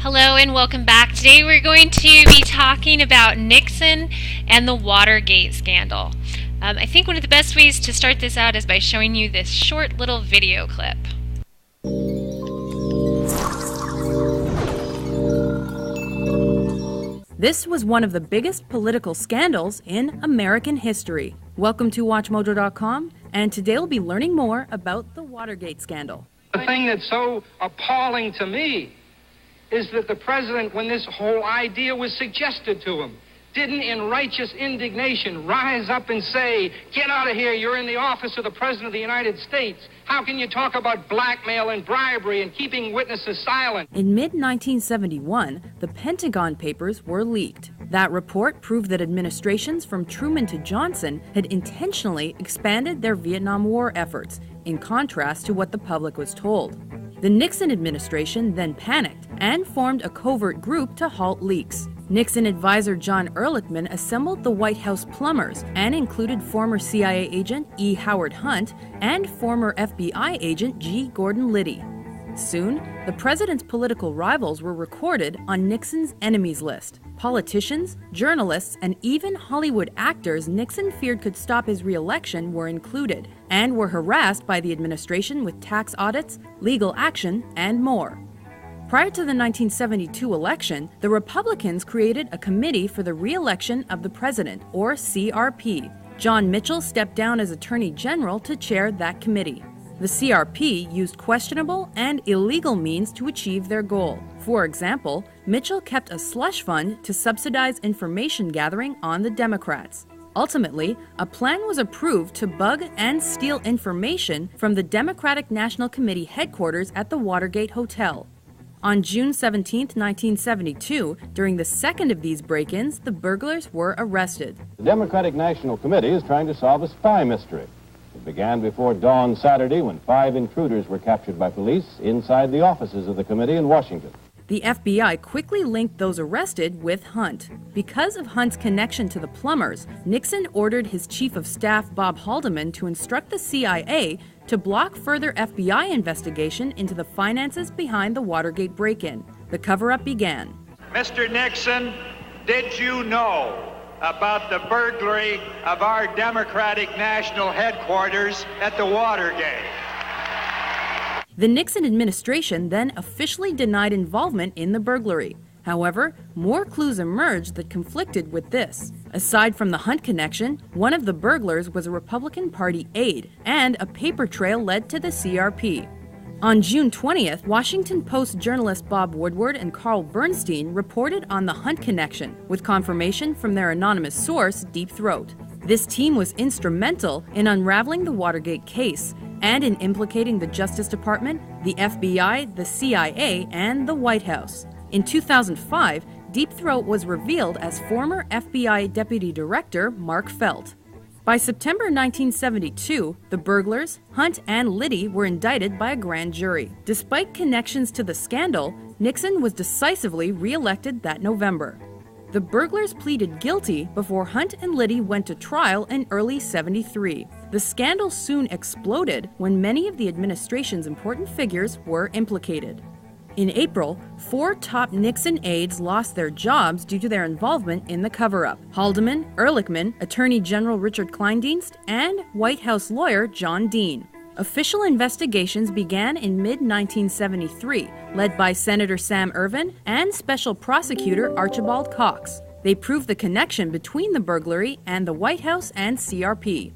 Hello and welcome back. Today we're going to be talking about Nixon and the Watergate scandal. I think one of the best ways to start this out is by showing you this short little video clip. This was one of the biggest political scandals in American history. Welcome to WatchMojo.com, and today we'll be learning more about the Watergate scandal. The thing that's so appalling to me is that the president, when this whole idea was suggested to him, didn't in righteous indignation rise up and say, "Get out of here, you're in the office of the President of the United States. How can you talk about blackmail and bribery and keeping witnesses silent?" In mid-1971, the Pentagon Papers were leaked. That report proved that administrations from Truman to Johnson had intentionally expanded their Vietnam War efforts, in contrast to what the public was told. The Nixon administration then panicked and formed a covert group to halt leaks. Nixon advisor John Ehrlichman assembled the White House plumbers and included former CIA agent E. Howard Hunt and former FBI agent G. Gordon Liddy. Soon, the president's political rivals were recorded on Nixon's enemies list. Politicians, journalists, and even Hollywood actors Nixon feared could stop his re-election were included and were harassed by the administration with tax audits, legal action, and more. Prior to the 1972 election, the Republicans created a Committee for the Re-election of the President, or CRP. John Mitchell stepped down as Attorney General to chair that committee. The CRP used questionable and illegal means to achieve their goal. For example, Mitchell kept a slush fund to subsidize information gathering on the Democrats. Ultimately, a plan was approved to bug and steal information from the Democratic National Committee headquarters at the Watergate Hotel. On June 17, 1972, during the second of these break-ins, the burglars were arrested. The Democratic National Committee is trying to solve a spy mystery. It began before dawn Saturday when 5 intruders were captured by police inside the offices of the committee in Washington. The FBI quickly linked those arrested with Hunt. Because of Hunt's connection to the plumbers, Nixon ordered his chief of staff, Bob Haldeman, to instruct the CIA to block further FBI investigation into the finances behind the Watergate break-in. The cover-up began. Mr. Nixon, did you know about the burglary of our Democratic National Headquarters at the Watergate? The Nixon administration then officially denied involvement in the burglary. However, more clues emerged that conflicted with this. Aside from the Hunt connection, one of the burglars was a Republican Party aide, and a paper trail led to the CRP. On June 20th, Washington Post journalists Bob Woodward and Carl Bernstein reported on the Hunt connection, with confirmation from their anonymous source, Deep Throat. This team was instrumental in unraveling the Watergate case and in implicating the Justice Department, the FBI, the CIA, and the White House. In 2005, Deep Throat was revealed as former FBI Deputy Director Mark Felt. By September 1972, the burglars, Hunt and Liddy, were indicted by a grand jury. Despite connections to the scandal, Nixon was decisively re-elected that November. The burglars pleaded guilty before Hunt and Liddy went to trial in early '73. The scandal soon exploded when many of the administration's important figures were implicated. In April, 4 top Nixon aides lost their jobs due to their involvement in the cover-up: Haldeman, Ehrlichman, Attorney General Richard Kleindienst, and White House lawyer John Dean. Official investigations began in mid-1973, led by Senator Sam Ervin and Special Prosecutor Archibald Cox. They proved the connection between the burglary and the White House and CRP.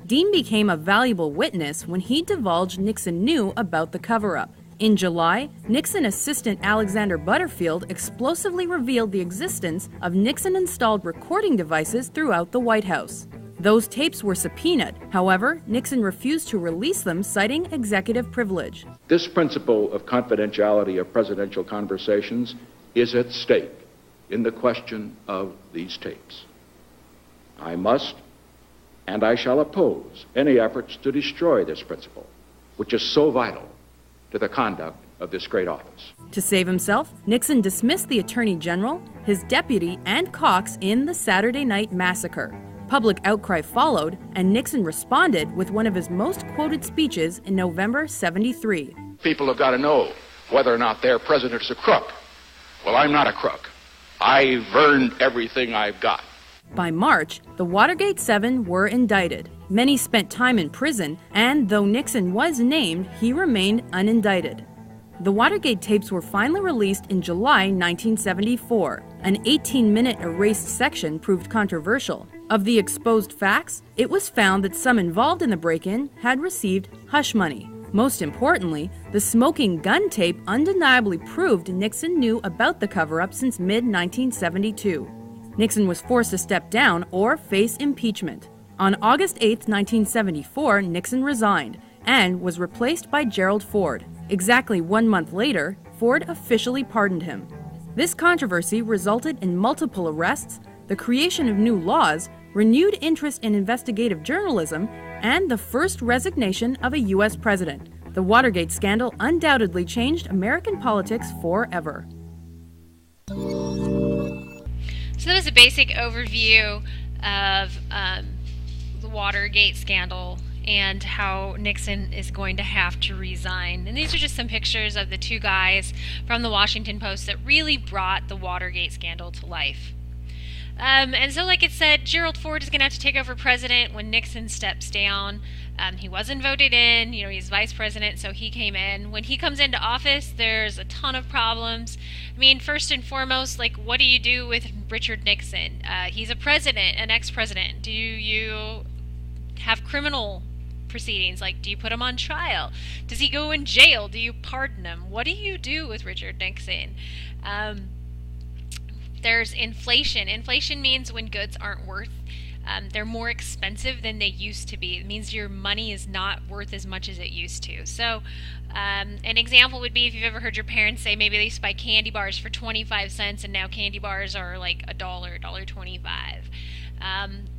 Dean became a valuable witness when he divulged Nixon knew about the cover-up. In July, Nixon assistant Alexander Butterfield explosively revealed the existence of Nixon-installed recording devices throughout the White House. Those tapes were subpoenaed. However, Nixon refused to release them, citing executive privilege. This principle of confidentiality of presidential conversations is at stake in the question of these tapes. I must and I shall oppose any efforts to destroy this principle, which is so vital to the conduct of this great office. To save himself, Nixon dismissed the Attorney General, his deputy, and Cox in the Saturday Night Massacre. Public outcry followed, and Nixon responded with one of his most quoted speeches in November '73. People have got to know whether or not their president is a crook, Well, I'm not a crook. I've earned everything I've got. By March, the Watergate Seven were indicted. Many spent time in prison, and though Nixon was named, he remained unindicted. The Watergate tapes were finally released in July 1974. An 18-minute erased section proved controversial. Of the exposed facts, it was found that some involved in the break-in had received hush money. Most importantly, the smoking gun tape undeniably proved Nixon knew about the cover-up since mid-1972. Nixon was forced to step down or face impeachment. On August 8, 1974, Nixon resigned and was replaced by Gerald Ford. Exactly 1 month later, Ford officially pardoned him. This controversy resulted in multiple arrests, the creation of new laws, renewed interest in investigative journalism, and the first resignation of a U.S. president. The Watergate scandal undoubtedly changed American politics forever. So that was a basic overview of the Watergate scandal and how Nixon is going to have to resign. And these are just some pictures of the two guys from the Washington Post that really brought the Watergate scandal to life. And so, like it said, Gerald Ford is going to have to take over president when Nixon steps down. He wasn't voted in, he's vice president, so he came in. When he comes into office, there's a ton of problems. I mean, first and foremost, what do you do with Richard Nixon? He's a president, an ex-president. Do you have criminal proceedings? Do you put him on trial? Does he go in jail? Do you pardon him? What do you do with Richard Nixon? There's inflation. Inflation means when goods aren't worth, they're more expensive than they used to be. It means your money is not worth as much as it used to. So an example would be if you've ever heard your parents say maybe they used to buy candy bars for 25 cents and now candy bars are like $1.25.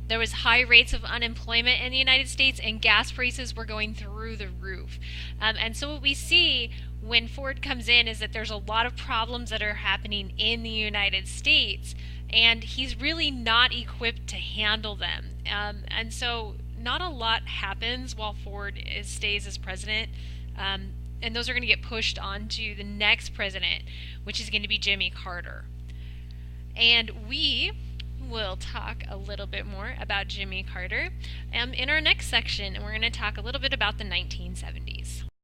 There was high rates of unemployment in the United States and gas prices were going through the roof. And so what we see when Ford comes in is that there's a lot of problems that are happening in the United States, and he's really not equipped to handle them. And so not a lot happens while Ford stays as president, and those are going to get pushed on to the next president, which is going to be Jimmy Carter. And we will talk a little bit more about Jimmy Carter in our next section, and we're going to talk a little bit about the 1970s.